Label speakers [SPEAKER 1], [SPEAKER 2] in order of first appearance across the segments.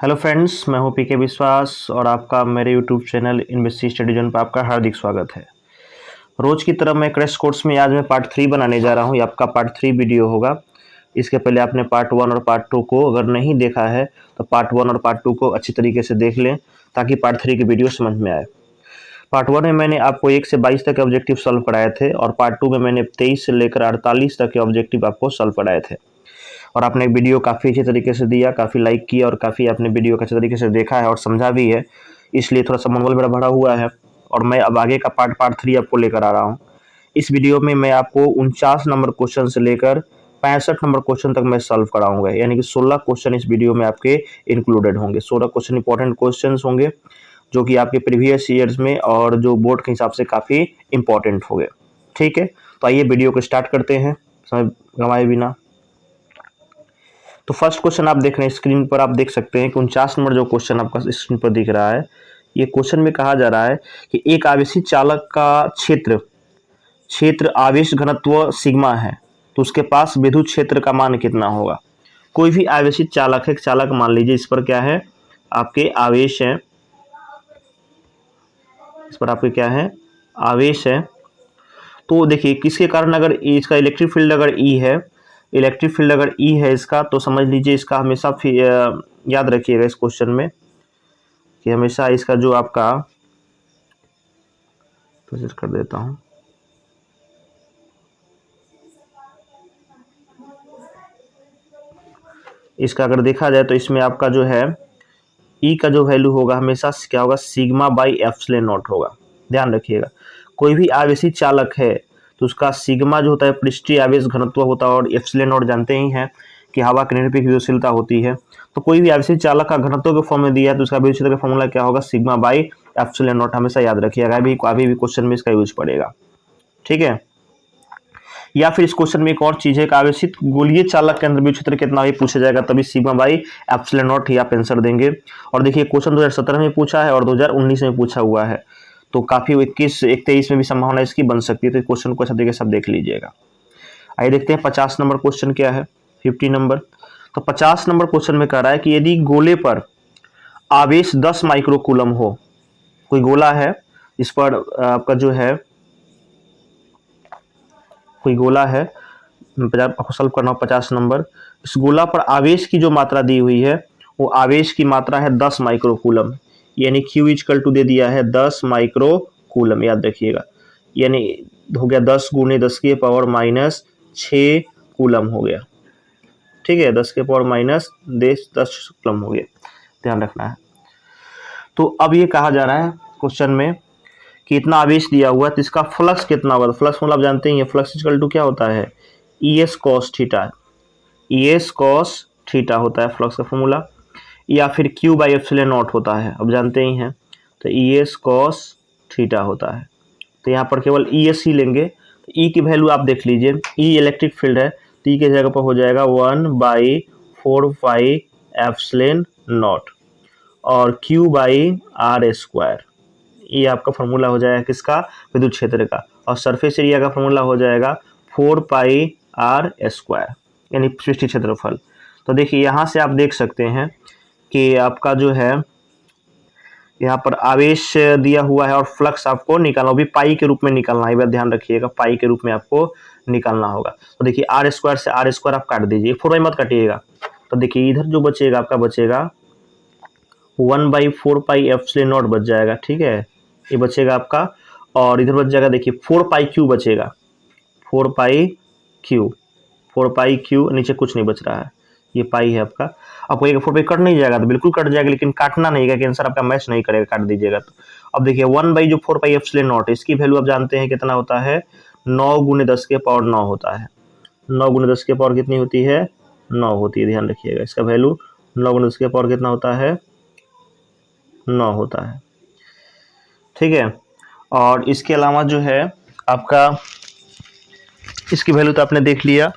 [SPEAKER 1] Hello friends, मैं हूं पीके विश्वास और आपका मेरे YouTube channel investee study zone पर आपका हार्दिक स्वागत है। रोज की तरह मैं क्रैश कोर्स में आज मैं पार्ट 3 बनाने जा रहा हूं। ये आपका पार्ट 3 वीडियो होगा। इसके पहले आपने पार्ट 1 और पार्ट 2 को अगर नहीं देखा है तो पार्ट 1 और पार्ट 2 को अच्छी तरीके से देख लें ताकि पार्ट 3 की वीडियो समझ में आए। पार्ट 1 में मैंने आपको 1 से 22 तक के ऑब्जेक्टिव सॉल्व कराए थे और पार्ट 2 में मैंने 23 से लेकर 48 तक के ऑब्जेक्टिव आपको सॉल्व कराए थे और आपने वीडियो काफ़ी अच्छे तरीके से दिया, काफ़ी लाइक किया और काफ़ी आपने वीडियो को अच्छे तरीके से देखा है और समझा भी है, इसलिए थोड़ा सा मनोबल मेरा बढ़ा हुआ है और मैं अब आगे का पार्ट 3 आपको लेकर आ रहा हूँ। इस वीडियो में मैं आपको 49 नंबर क्वेश्चन से लेकर 65 नंबर क्वेश्चन तक मैं सॉल्व कराऊंगा, यानी कि 16 क्वेश्चन इस वीडियो में आपके इंक्लूडेड होंगे। 16 क्वेश्चन इंपॉर्टेंट क्वेश्चन होंगे जो कि आपके प्रीवियस ईयर्स में और जो बोर्ड के हिसाब से काफ़ी इंपॉर्टेंट होंगे। ठीक है, तो आइए वीडियो को स्टार्ट करते हैं समय गंवाए बिना। तो फर्स्ट क्वेश्चन आप देख रहे हैं स्क्रीन पर, आप देख सकते हैं कि 49 नंबर जो क्वेश्चन आपका स्क्रीन पर दिख रहा है, ये क्वेश्चन में कहा जा रहा है कि एक आवेशी चालक का क्षेत्र आवेश घनत्व सिग्मा है तो उसके पास विद्युत क्षेत्र का मान कितना होगा। कोई भी आवेशित चालक है, चालक मान लीजिए इस पर क्या है, आपके आवेश है, इस पर आपके क्या है, आवेश है। तो देखिए किसके कारण अगर इसका इलेक्ट्रिक फील्ड अगर ई है, इलेक्ट्रिक फील्ड अगर ई है इसका, तो समझ लीजिए इसका हमेशा याद रखिएगा इस क्वेश्चन में कि हमेशा इसका जो आपका प्रोसेस कर देता हूं, इसका अगर देखा जाए तो इसमें आपका जो है ई का जो वैल्यू होगा हमेशा क्या होगा, सिग्मा बाई एप्सिलॉन नॉट होगा। ध्यान रखिएगा, कोई भी आवेशित चालक है तो उसका सिग्मा जो होता है पृष्ठीय आवेश घनत्व होता है और एप्सिलॉन नॉट जानते ही हैं कि हवा की निरपेक्ष विद्युतशीलता होती है। तो कोई भी आवेशित चालक का घनत्व के फॉर्म में दिया है तो उसका विद्युत क्षेत्र का फॉर्मूला क्या होगा, सिग्मा बाई एप्सिलॉन नॉट। हमेशा याद रखिएगा, अभी भी क्वेश्चन में इसका यूज पड़ेगा। ठीक है, या फिर इस क्वेश्चन में एक और चीज है कि आवेशित गोलीय चालक के अंदर विद्युत क्षेत्र कितना भी पूछा जाएगा तभी सिग्मा बाई एप्सिलॉन नॉट ही आप आंसर देंगे। और देखिए क्वेश्चन 2017 में पूछा है और 2019 में पूछा हुआ है, तो काफी 21-23 में भी संभावना इसकी बन सकती है। तो क्वेश्चन को अच्छा तरीके से देख लीजिएगा। आइए देखते हैं 50 नंबर क्वेश्चन क्या है, 50 नंबर। तो 50 नंबर क्वेश्चन में कह रहा है कि यदि गोले पर आवेश 10 माइक्रोकूलम हो, कोई गोला है इस पर आपका जो है कोई गोला है, आपको सॉल्व करना हो 50 नंबर। इस गोला पर आवेश की जो मात्रा दी हुई है वो आवेश की मात्रा है 10 माइक्रोकूलम, यानी Q इक्वल टू दे दिया है 10 माइक्रोकूलम। याद रखिएगा, यानी हो गया 10 गुने 10 की पावर माइनस 6 कूलम हो गया। ठीक है, 10 के पावर माइनस 10 कूलम हो गया, ध्यान रखना है। तो अब ये कहा जा रहा है क्वेश्चन में कि इतना आवेश दिया हुआ है तो इसका फ्लक्स कितना होगा। तो फ्लक्स मतलब आप जानते हैं, फ्लक्स इक्वल टू क्या होता है, ES cos theta, ES cos theta होता है फ्लक्स का फॉर्मूला, या फिर Q बाई एप्सिलॉन नॉट होता है, अब जानते ही हैं। तो ES cos थीटा होता है, तो यहाँ पर केवल ES ही लेंगे। तो E की वैल्यू आप देख लीजिए, E इलेक्ट्रिक फील्ड है तो E की जगह पर हो जाएगा 1/4 पाई एप्सिलॉन नॉट और Q बाई R स्क्वायर। ये आपका फॉर्मूला हो जाएगा किसका, विद्युत क्षेत्र का। और सरफेस एरिया का फॉर्मूला हो जाएगा 4 पाई R स्क्वायर, यानी पृष्ठीय क्षेत्रफल। तो देखिए यहाँ से आप देख सकते हैं कि आपका जो है यहाँ पर आवेश दिया हुआ है और फ्लक्स आपको निकालना, वो भी पाई के रूप में निकालना है, ध्यान रखिएगा, पाई के रूप में आपको निकालना होगा। तो देखिए R स्क्वायर से R स्क्वायर आप काट दीजिए, 4 मत काटिएगा। तो देखिए इधर जो बचेगा आपका बचेगा 1/4 पाई एप्सिलॉन नॉट बच जाएगा। ठीक है, ये बचेगा आपका, और इधर बच जाएगा देखिए 4 पाई क्यू बचेगा, 4 पाई क्यू, नीचे कुछ नहीं बच रहा है, ये पाई है आपका। आपको एक 4 पाई कट नहीं जाएगा तो बिल्कुल कट जाएगा, लेकिन काटना नहीं है कि आंसर आपका मैच नहीं करेगा, काट दीजिएगा तो। अब देखिए 1/4 पाई एप्सिलॉन नॉट, इसकी वैल्यू आप जानते हैं कितना होता है, 9 गुने 10 के पावर 9 होता है। 9 गुने 10 के पावर कितनी होती है, 9 होती है, ध्यान रखिएगा। इसका वैल्यू 9 गुने 10 के पावर कितना होता है, 9 होता है। ठीक है, और इसके अलावा जो है आपका इसकी वैल्यू तो आपने देख लिया।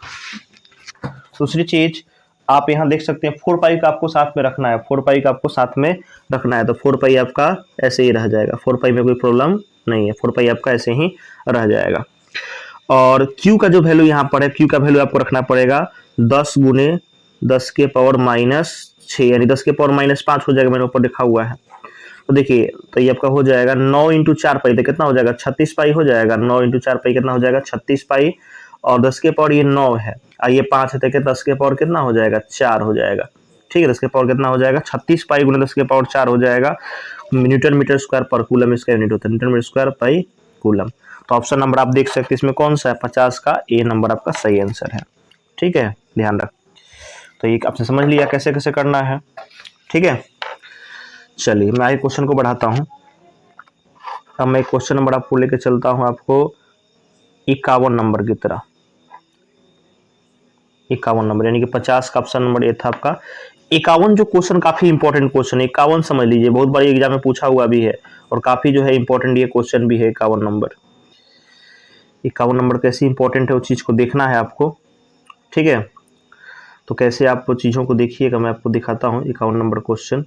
[SPEAKER 1] दूसरी चीज आप यहाँ देख सकते हैं 4 पाई का आपको साथ में रखना है, 4 पाई का आपको साथ में रखना है, तो 4 पाई आपका ऐसे ही रह जाएगा, 4 पाई में कोई प्रॉब्लम नहीं है, 4 पाई आपका ऐसे ही रह जाएगा। और Q का जो वैल्यू यहाँ पर है, Q का वैल्यू आपको रखना पड़ेगा 10 गुने 10 के पावर माइनस 6 यानी 10 के पावर -5 हो जाएगा, मैंने ऊपर लिखा हुआ है। तो देखिए, तो ये आपका हो जाएगा 9 × 4 पाई, तो कितना हो जाएगा 36 पाई हो जाएगा। 9 × 4 पाई कितना हो जाएगा 36 पाई, और 10 के पावर ये 9 है और ये 5 है, तो 10 के पावर कितना हो जाएगा 4 हो जाएगा। ठीक है, 10 के पावर कितना हो जाएगा 36 पाई गुना 10 के पावर 4 हो जाएगा। न्यूटन मीटर स्क्वायर पर कूलम इसका यूनिट होता है, newton metre square pi coulomb. तो ऑप्शन नंबर आप देख सकते हैं इसमें कौन सा है, 50 का ए नंबर आपका सही आंसर है। ठीक है, ध्यान रख। तो ये आपने समझ लिया कैसे कैसे करना है। ठीक है, चलिए मैं आगे क्वेश्चन को बढ़ाता हूं। अब मैं क्वेश्चन नंबर आपको लेके चलता हूं आपको 51 नंबर की तरह। 51 नंबर यानी कि 50 का ऑप्शन नंबर ए था आपका। 51 जो क्वेश्चन काफी इंपॉर्टेंट क्वेश्चन है, 51 समझ लीजिए, बहुत बड़ी एग्जाम में पूछा हुआ भी है और काफी जो है इंपॉर्टेंट ये क्वेश्चन भी है। 51 नंबर, 51 नंबर कैसे इंपॉर्टेंट है उस चीज को देखना है आपको। ठीक है, तो कैसे आप चीजों को देखिएगा, मैं आपको दिखाता हूँ 51 नंबर क्वेश्चन।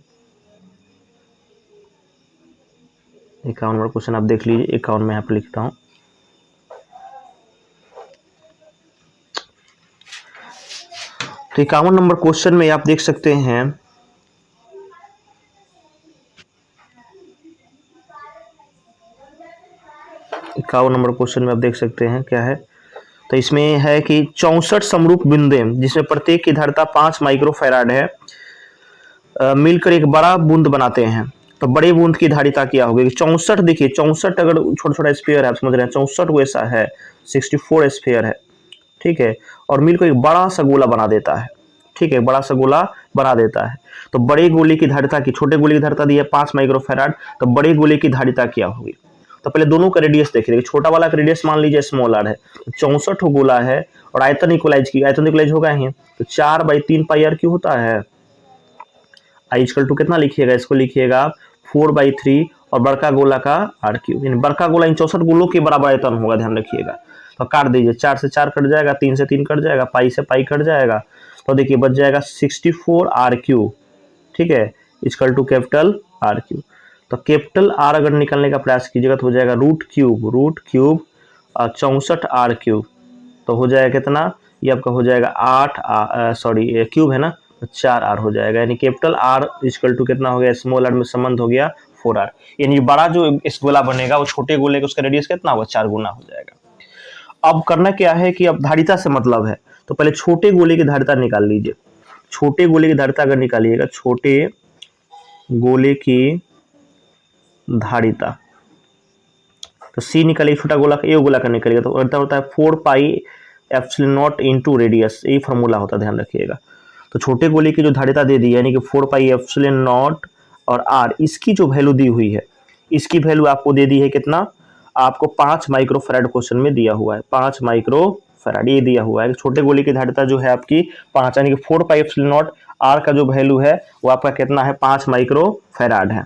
[SPEAKER 1] 51 नंबर क्वेश्चन आप देख लीजिए, 51 में यहाँ पे लिखता हूँ। तो 51 नंबर क्वेश्चन में आप देख सकते हैं 51 नंबर क्वेश्चन में आप देख सकते हैं क्या है। तो इसमें है कि 64 समरूप बिंदुएं जिसमें प्रत्येक की धारिता 5 माइक्रोफैराड है, मिलकर एक बड़ा बूंद बनाते हैं। तो बड़े बूंद की धारिता क्या होगी। 64, देखिए 64 अगर छोटा छोटा स्फीयर है, आप समझ रहे हैं 64 को ऐसा है, 64 स्फीयर है। ठीक है, और मिलकर एक बड़ा सा गोला बना देता है। ठीक है, बड़ा सा गोला बना देता है। तो बड़े गोले की धारिता की, छोटे गोले की धारिता दी है 5 माइक्रोफैराड, तो बड़े गोले की धारिता क्या होगी। तो पहले दोनों का रेडियस देखिए, छोटा वाला का रेडियस मान लीजिए स्मॉल आर है, 64 गोला है और आयतन इक्वलाइज की, आयतन इक्वलाइज होगा ही, तो 4/3 पाई आर क्यू होता है। आई इक्वल टू कितना लिखिएगा, इसको लिखिएगा 4/3 और बड़का गोला का आर क्यू, यानी बड़का गोला इन 64 गोलों के बराबर आयतन होगा, ध्यान रखिएगा। तो काट दीजिए, 4 से 4 कट जाएगा, 3 से 3 कट जाएगा, पाई से पाई कट जाएगा, तो देखिए बच जाएगा 64 आर क्यू। ठीक है, equal to capital R Q. तो कैपिटल आर अगर निकालने का प्रयास कीजिएगा तो हो जाएगा रूट क्यूब और 64 आर क्यूब, तो हो जाएगा कितना, ये आपका हो जाएगा 8 सॉरी क्यूब है ना, तो 4 आर हो जाएगा। यानी कैपिटल आर इक्वल टू कितना हो गया, स्मॉल आर में संबंध हो गया 4 आर। यानी बड़ा जो इस गोला बनेगा वो छोटे गोले का उसका रेडियस कितना होगा, 4 गुना हो जाएगा। अब करना क्या है कि अब धारिता से मतलब है, तो पहले छोटे गोले की धारिता निकाल लीजिए। छोटे गोले की धारिता अगर निकालिएगा, छोटे गोले की धारिता, तो सी निकालिए, छोटा गोला का, ए गोला का निकालिएगा, तो अर्थ होता है 4 pi epsilon not into radius, यही फॉर्मूला होता है, ध्यान रखिएगा। तो छोटे गोले की जो धारिता दे दी यानी कि 4 पाई एप्सिलॉन नॉट और आर, इसकी जो वैल्यू दी हुई है, इसकी वैल्यू आपको दे दी है कितना, आपको 5 माइक्रोफैराड क्वेश्चन में दिया हुआ है, 5 माइक्रोफैराड ये दिया हुआ है। छोटे गोले की धारिता जो है आपकी 5 यानी कि 4 पाई एप्सिलॉन नॉट, आर का जो वैल्यू है वो आपका कितना है, 5 माइक्रोफैराड है।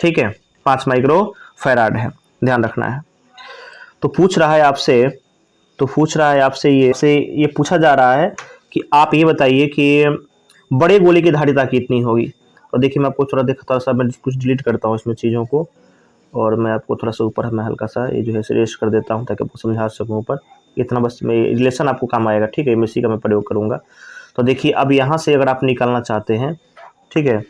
[SPEAKER 1] ठीक है, 5 माइक्रोफैराड है, ध्यान रखना है। तो पूछ रहा है आपसे ये पूछा जा रहा है कि आप ये बताइए कि बड़े गोले की धारिता कितनी होगी। तो देखिए मैं आपको थोड़ा थोड़ा सा मैं कुछ डिलीट करता हूँ इसमें चीज़ों को, और मैं आपको थोड़ा सा ऊपर मैं हल्का सा ये जो है रेस्ट कर देता हूँ ताकि आपको समझा सकूँ ऊपर। इतना बस मैं रिलेशन आपको काम आएगा। ठीक है, इसी का मैं प्रयोग करूँगा। तो देखिए अब यहाँ से अगर आप निकालना चाहते हैं, ठीक है,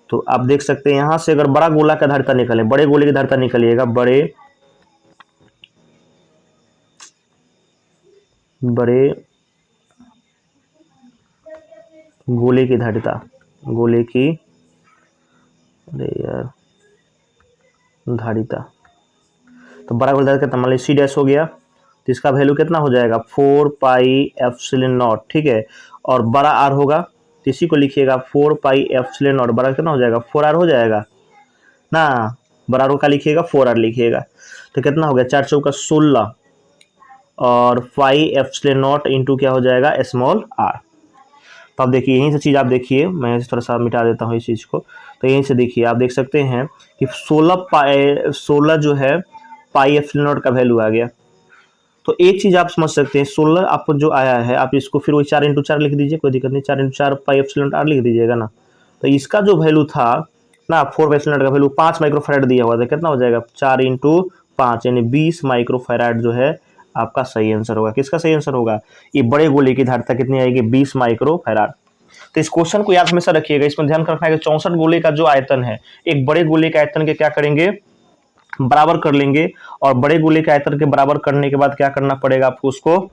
[SPEAKER 1] तो आप देख सकते हैं यहाँ से अगर बड़ा गोला का धारिता निकालें, बड़े गोले की धारिता निकालिएगा, बड़े गोले की धारिता, गोले की धारिता, तो बड़ा गोला धारिता मान लीजिए सी डैश हो गया, तो इसका वैल्यू कितना हो जाएगा 4 पाई एप्सिलॉन नॉट। ठीक है, और बड़ा आर होगा तो इसी को लिखिएगा 4 पाई एप्सिलॉन नॉट, बड़ा कितना हो जाएगा 4 आर हो जाएगा ना, बड़ा आर का लिखिएगा 4 आर लिखिएगा, तो कितना हो गया 4 चौका 16 और 5 एप्सिलॉन नॉट इंटू क्या हो जाएगा स्मॉल आर। तो आप देखिए यहीं से चीज़ आप देखिए, मैं थोड़ा सा मिटा देता हूँ इस चीज़ को। तो यहीं से देखिए आप देख सकते हैं कि 16 जो है पाई एप्सिलॉन नॉट का वैल्यू आ गया। तो एक चीज़ आप समझ सकते हैं, 16 आपको जो आया है आप इसको फिर वही 4 × 4 लिख दीजिए, कोई दिक्कत नहीं, 4 × 4 पाई एप्सिलॉन आर लिख दीजिएगा ना। तो इसका जो वैल्यू था ना 4 एप्सिलॉन का वैल्यू 5 माइक्रोफैराड दिया हुआ था, कितना हो जाएगा 4 × 5 यानी 20 माइक्रोफैराड जो है आपका सही आंसर होगा। किसका सही आंसर होगा, ये बड़े गोले की धारिता कितनी आएगी 20 माइक्रोफैराड। तो इस क्वेश्चन को याद हमेशा रखिएगा, इसमें ध्यान रखना है कि 64 गोले का जो आयतन है, एक बड़े गोले के आयतन के क्या करेंगे, बराबर कर लेंगे, और बड़े गोले के आयतन के बराबर करने के बाद क्या करना पड़ेगा आपको, उसको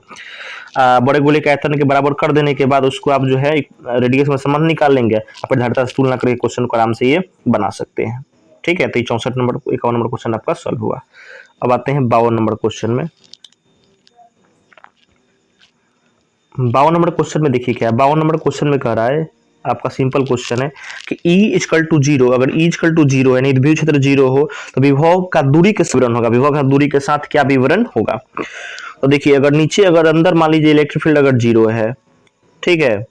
[SPEAKER 1] बड़े गोले के आयतन के बराबर कर देने के बाद उसको आप जो है रेडियस में संबंध निकाल लेंगे, अपने धड़ता से तुलना करके क्वेश्चन को आराम से ये बना सकते हैं। ठीक है, तो 64 नंबर 51 नंबर क्वेश्चन आपका सॉल्व हुआ। अब आते हैं 52 नंबर क्वेश्चन में। 52 नंबर क्वेश्चन में देखिए क्या है, 52 नंबर क्वेश्चन में कह रहा है, आपका सिंपल क्वेश्चन है कि E = 0, अगर E = 0 यानी विभव क्षेत्र 0 हो तो विभव का दूरी के विवरण होगा, विभव का दूरी के साथ क्या विवरण होगा। तो देखिए अगर नीचे अगर अंदर मान लीजिए इलेक्ट्रिक फील्ड अगर 0 है, ठीक है,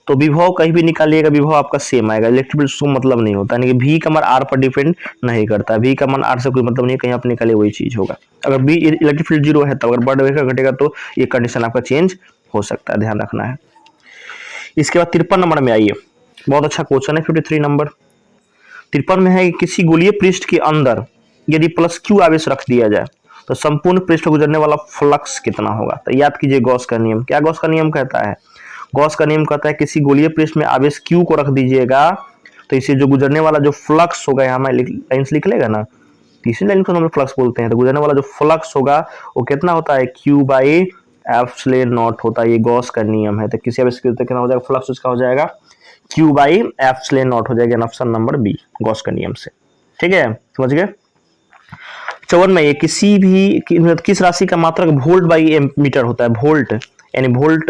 [SPEAKER 1] तो विभव कहीं भी निकालिएगा विभव आपका सेम आएगा, इलेक्ट्रिक फील्ड से मतलब नहीं होता, यानी कि V का मान R पर डिपेंड नहीं करता, V का मान R से कोई मतलब नहीं, कहीं आप निकालिए वही चीज होगा। अगर B इलेक्ट्रिक फील्ड 0 है तो अगर बढ़ेगा घटेगा तो ये कंडीशन आपका चेंज हो सकता है, ध्यान रखना है। इसके बाद 53 नंबर में आइए, बहुत अच्छा क्वेश्चन है 53 नंबर। 53 में है कि किसी गोलीय पृष्ठ के अंदर यदि +q आवेश रख दिया जाए तो संपूर्ण पृष्ठ गुजरने वाला फ्लक्स कितना होगा। तो याद कीजिए गॉस का नियम, क्या गॉस का नियम कहता है, गॉस का नियम कहता है किसी गोलीय पृष्ठ में आवेश q को रख दीजिएगा तो इसे जो गुजरने वाला जो फ्लक्स होगा, यहाँ मैं लाइन्स लिख लेगा ना, इसी लाइन को हम फ्लक्स बोलते हैं, तो गुजरने वाला जो फ्लक्स होगा वो कितना होता है, Q/F/0 होता है, ये गॉस का नियम है। तो किसी आवेश कितना हो जाएगा, फ्लक्स उसका हो जाएगा Q/F/0 हो जाएगा, ऑप्शन नंबर बी गॉस का नियम से। ठीक है, समझ गए। 54 में ये किसी भी किस राशि का मात्रक वोल्ट बाई एमीटर होता है, वोल्ट यानी वोल्ट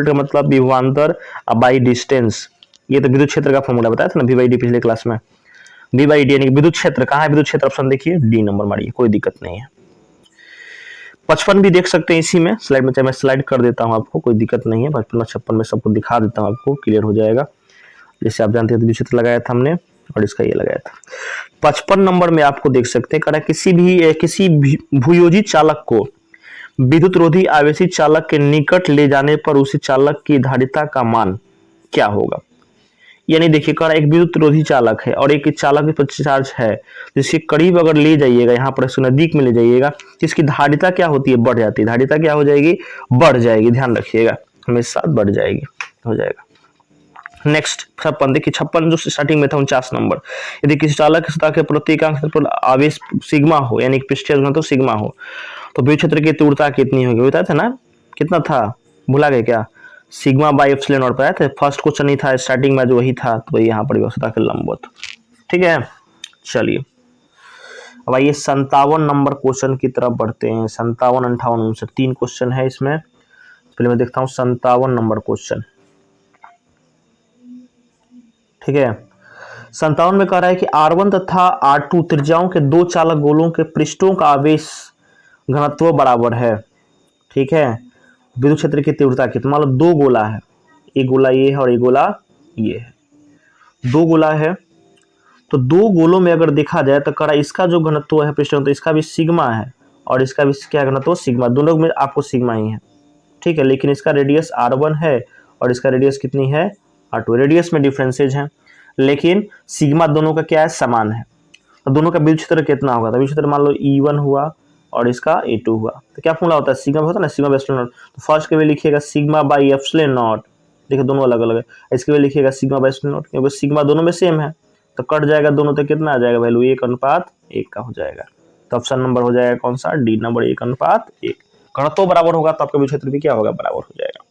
[SPEAKER 1] का मतलब विभवांतर बाई डिस्टेंस, ये तो विद्युत क्षेत्र का फॉर्मूला बताया था ना V/D पिछले क्लास में, V/D यानी विद्युत क्षेत्र, कहाँ है विद्युत क्षेत्र, ऑप्शन देखिए डी नंबर मारिए, कोई दिक्कत नहीं है। 55 भी देख सकते हैं इसी में स्लाइड में, चाहे मैं स्लाइड कर देता हूं आपको, कोई दिक्कत नहीं है, 55 56 में सबको दिखा देता हूं, आपको क्लियर हो जाएगा। जैसे आप जानते हैं विद्युत क्षेत्र लगाया था हमने और इसका ये लगाया था। 55 नंबर में आपको देख सकते हैं कह रहा है किसी भूयोजी चालक को विद्युत रोधी आवेशी चालक के निकट ले जाने पर उसी चालक की धारिता का मान क्या होगा। यानी देखिए कह रहा है एक विद्युत रोधी चालक है और एक चालक पर चार्ज है, जिसके करीब अगर ले जाइएगा, यहाँ पर इसको नजदीक में ले जाइएगा, इसकी धारिता क्या होती है, बढ़ जाती है, धारिता क्या हो जाएगी, बढ़ जाएगी, ध्यान रखिएगा हमेशा बढ़ जाएगी, हो जाएगा। नेक्स्ट 56 देखिए, 56 जो स्टार्टिंग में था 49 नंबर, यदि किसी चालक की सतह के प्रत्येकांक पर आवेश सिग्मा हो, यानी पृष्ठीय घनत्व सिग्मा हो, तो विद्युत क्षेत्र की तीव्रता कितनी होगी, बताया था ना, कितना था, भुला गए क्या, σ/ε0 पर आया था, फर्स्ट क्वेश्चन नहीं था स्टार्टिंग में जो वही था, तो यहाँ पर व्यवस्था के लंबवत। ठीक है, चलिए अब आइए 57 नंबर क्वेश्चन की तरफ बढ़ते हैं। 57 58 59 3 क्वेश्चन है इसमें, पहले मैं देखता हूँ 57 नंबर क्वेश्चन। ठीक है, 57 में कह रहा है कि R1 तथा R2 त्रिज्याओं के दो चालक गोलों के पृष्ठों का आवेश घनत्व बराबर है। ठीक है, विद्युत क्षेत्र की तीव्रता कितनी, मान लो दो गोला है, एक गोला ये है और एक गोला ये है, दो गोला है, तो दो गोलों में अगर देखा जाए तो करा इसका जो घनत्व है पृष्ठ, तो इसका भी सिग्मा है और इसका भी क्या घनत्व सिग्मा, दोनों में आपको सिग्मा ही है। ठीक है, लेकिन इसका रेडियस R1 है और इसका रेडियस कितनी है R2, रेडियस में डिफरेंसेज हैं लेकिन सिग्मा दोनों का क्या है, समान है। तो दोनों का विद्युत क्षेत्र कितना होगा, तो विद्युत क्षेत्र मान लो E1 हुआ और इसका A2 हुआ, तो क्या फॉर्मूला होता है, सिग्मा होता है ना, σ/ε0। तो फर्स्ट के वे लिखिएगा σ/ε0, देखिए दोनों अलग अलग है, इसके वे लिखिएगा σ/ε0, क्योंकि सिग्मा दोनों में सेम है, तो कट जाएगा दोनों, तो कितना आ जाएगा वैल्यू 1:1 का हो जाएगा। तो ऑप्शन नंबर हो जाएगा कौन सा, डी नंबर 1:1। घनत्व बराबर होगा तो आपका विद्युत क्षेत्र भी क्या होगा, बराबर हो जाएगा।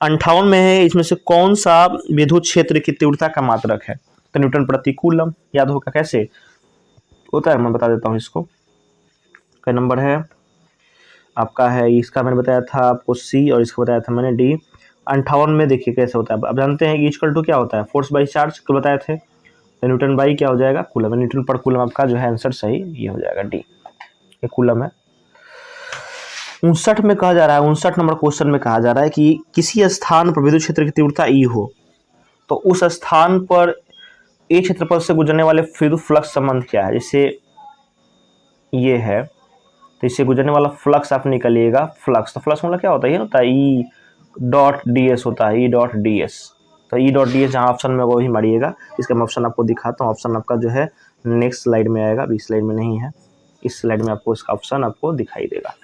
[SPEAKER 1] 58 में है इसमें से कौन सा विद्युत क्षेत्र की तीव्रता का मात्रक है, तो न्यूटन प्रति कूलम, याद होगा कैसे होता है, मैं बता देता हूँ इसको। क्या नंबर है आपका, है इसका मैंने बताया था आपको सी और इसको बताया था मैंने डी। 58 में देखिए कैसे होता है, अब जानते हैं कि इक्वल टू क्या होता है, फोर्स बाई चार्ज को बताए थे, तो न्यूटन बाई क्या हो जाएगा, कूलम, न्यूटन पर कूलम आपका जो है आंसर सही ये हो जाएगा डी, ये कूलम है। 59 में कहा जा रहा है, 59 नंबर क्वेश्चन में कहा जा रहा है कि किसी स्थान पर विद्युत क्षेत्र की तीव्रता ई हो तो उस स्थान पर ए क्षेत्रफल से गुजरने वाले विद्युत फ्लक्स संबंध क्या है। जैसे ये है तो इससे गुजरने वाला फ्लक्स आप निकालिएगा, फ्लक्स, तो फ्लक्स मतलब क्या होता है, ये होता है E.ds होता है, E.ds, तो E.ds जहाँ ऑप्शन में वही मारिएगा। इसका मैं ऑप्शन आपको दिखाता हूँ, ऑप्शन आपका जो है नेक्स्ट स्लाइड में आएगा, अभी स्लाइड में नहीं है, इस स्लाइड में आपको इसका ऑप्शन आपको दिखाई देगा,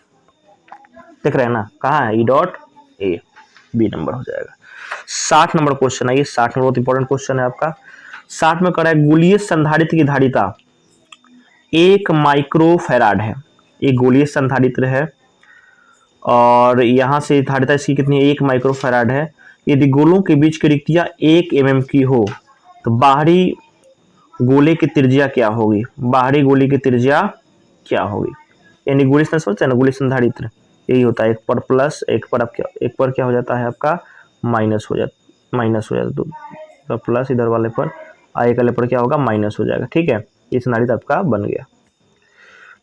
[SPEAKER 1] देख रहे हैं ना, कहाँ है E.A, बी नंबर हो जाएगा। 60 नंबर क्वेश्चन है ये, 60 नंबर बहुत इंपॉर्टेंट क्वेश्चन है आपका। 60 में करा है गोलीय संधारित्र की धारिता 1 माइक्रोफैराड है। एक गोलीय संधारित्र है और यहां से धारिता इसकी कितनी है, 1 माइक्रोफैराड है। यदि गोलों के बीच की रिक्तियां 1 mm की हो तो बाहरी गोले की त्रिज्या क्या होगी, बाहरी गोले की त्रिज्या क्या होगी। यानी गोली समझते हैं ना, गोली संधारित्र यही होता है, एक पर प्लस एक पर क्या हो जाता है आपका माइनस हो जाता तो प्लस इधर वाले पर एक वाले पर क्या होगा माइनस हो जाएगा। ठीक है, ये संधारित्र आपका बन गया।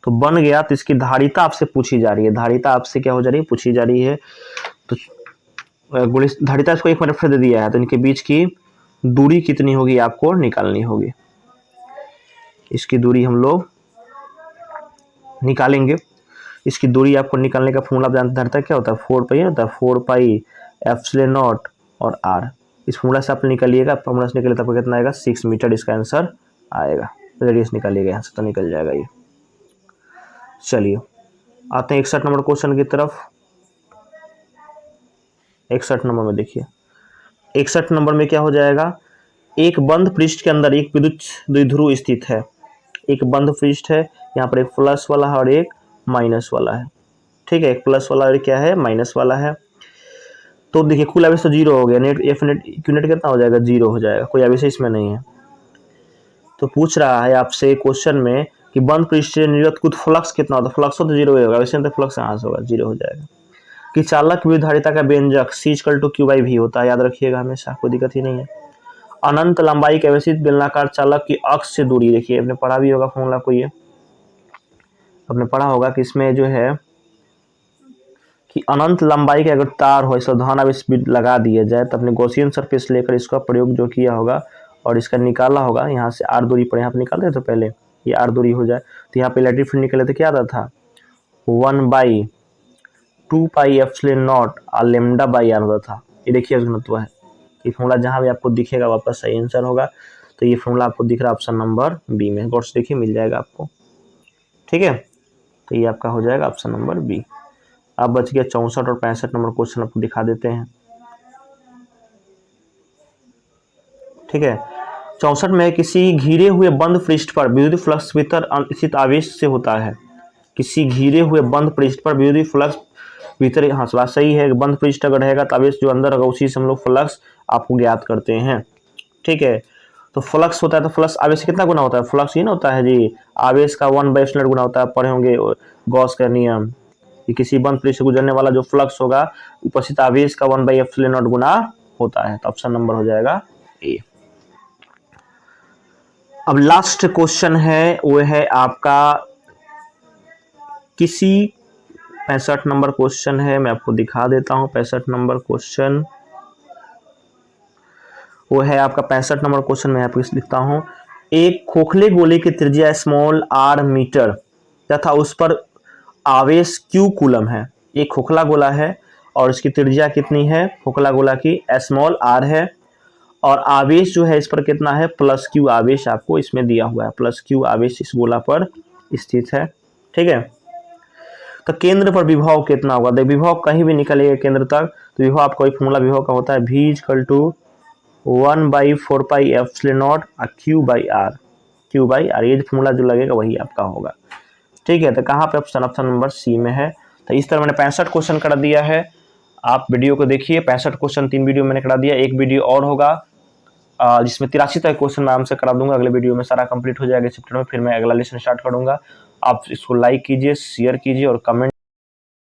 [SPEAKER 1] तो बन गया तो इसकी धारिता आपसे पूछी जा रही है, धारिता आपसे क्या हो जा रही है, पूछी जा रही है। तो गोली धारिता इसको 1 मीटर दे दिया है, तो इनके बीच की दूरी कितनी होगी आपको निकालनी होगी। इसकी दूरी हम लोग निकालेंगे। इसकी दूरी आपको निकालने का फॉर्मूला आप जानते हैं क्या होता है, 4 पाई होता है, 4 पाई एप्सिलॉन नॉट और आर। इस फॉर्मूला से आप निकालिएगा, फॉर्मूला से निकले तो आपको कितना आएगा 6 मीटर इसका आंसर आएगा। रेडियस निकालिएगा यहाँ से तो निकल जाएगा ये। चलिए आते हैं 61 नंबर क्वेश्चन की तरफ। 61 नंबर में देखिए, 61 नंबर में क्या हो जाएगा, एक बंद पृष्ठ के अंदर एक विद्युत द्विध्रुव स्थित है। एक बंद पृष्ठ है, यहाँ पर एक प्लस वाला है और एक माइनस वाला है। ठीक है, एक प्लस वाला और क्या है माइनस वाला है। तो देखिए कुल आवेश तो 0 हो गया, net F net Q net कितना हो जाएगा 0 हो जाएगा, कोई आवेश इसमें नहीं है। तो पूछ रहा है आपसे क्वेश्चन में कि बंद पृष्ठ से निर्गत कुछ फ्लक्स कितना होता है, फ्लक्स तो 0 होगा, वैसे तो फ्लक्स यहाँ से होगा 0 हो जाएगा। कि चालक विद्युत धारिता का व्यंजक C=Q/V होता है, याद रखिएगा हमेशा, कोई दिक्कत ही नहीं है। अनंत लंबाई के अवस्थित बेलनाकार चालक की अक्ष से दूरी, देखिए आपने पढ़ा भी होगा फॉर्मूला को, ये आपने पढ़ा होगा कि इसमें जो है कि अनंत लंबाई के अगर तार हो, इसका धनावेश लगा दिया जाए तो अपने गॉसियन सरफेस लेकर इसका प्रयोग जो किया होगा और इसका निकाला होगा, यहाँ से आर दूरी पर यहाँ पे निकालते तो पहले ये आर दूरी हो जाए तो यहाँ पे इलेक्ट्रिक फील्ड निकले तो क्या आता था 1/2 पाई एप्सिलॉन नॉट और लैम्डा बाई आर होता था। ये देखिए घनत्व है। ये फॉर्मूला जहाँ भी आपको दिखेगा वापस सही आंसर होगा। तो ये फॉर्मूला आपको दिख रहा है ऑप्शन नंबर बी में, गौर से देखिए मिल जाएगा आपको। ठीक है, तो ये आपका हो जाएगा ऑप्शन नंबर बी। अब बच गया 64 और 65 नंबर क्वेश्चन आपको दिखा देते हैं। ठीक है, 64 में किसी घिरे हुए बंद पृष्ठ पर विद्युत फ्लक्स भीतर स्थित आवेश से होता है। किसी घिरे हुए बंद पृष्ठ पर विद्युत फ्लक्स भीतर, हाँ बात सही है, बंद पृष्ठ अगर रहेगा तो आवेश जो अंदर होगा उसी से हम लोग फ्लक्स आपको ज्ञात करते हैं। ठीक है, तो फ्लक्स होता है तो फ्लक्स आवेश कितना गुना होता है, फ्लक्स ये ना होता है जी आवेश का 1/एप्सिलॉन गुना होता है, पढ़े होंगे गॉस का नियम कि किसी बंद पृष्ठ से गुजरने वाला जो फ्लक्स होगा उपस्थित आवेश का 1/एप्सिलॉन गुना होता है। तो ऑप्शन नंबर हो जाएगा ए। अब लास्ट क्वेश्चन है वो है आपका किसी 65 नंबर क्वेश्चन है, मैं आपको दिखा देता हूं 65 नंबर क्वेश्चन वो है आपका 65 नंबर क्वेश्चन में आपको लिखता हूं, एक खोखले गोले की त्रिज्या स्मॉल r मीटर तथा उस पर आवेश q कूलम है। एक खोखला गोला है और इसकी त्रिज्या कितनी है, खोखला गोला की स्मॉल r है और आवेश जो है इस पर कितना है +q आवेश आपको इसमें दिया हुआ है, +q आवेश इस गोला पर स्थित है। ठीक है, तो केंद्र पर विभव कितना होगा, देख विभव कहीं भी निकलेगा केंद्र तक तो विभव आपका फॉर्मूला विभव का होता है V=1/4 pi epsilon not Q/R, ये फॉर्मूला जो लगेगा वही आपका होगा। ठीक है, तो कहाँ पे ऑप्शन नंबर सी में है। तो इस तरह मैंने 65 क्वेश्चन करा दिया है, आप वीडियो को देखिए। 65 क्वेश्चन 3 वीडियो मैंने करा दिया, एक वीडियो और होगा जिसमें 83 तक क्वेश्चन मैं आराम से करा दूंगा। अगले वीडियो में सारा कंप्लीट हो जाएगा चैप्टर में, फिर मैं अगला लेसन स्टार्ट करूंगा। आप इसको लाइक कीजिए, शेयर कीजिए और कमेंट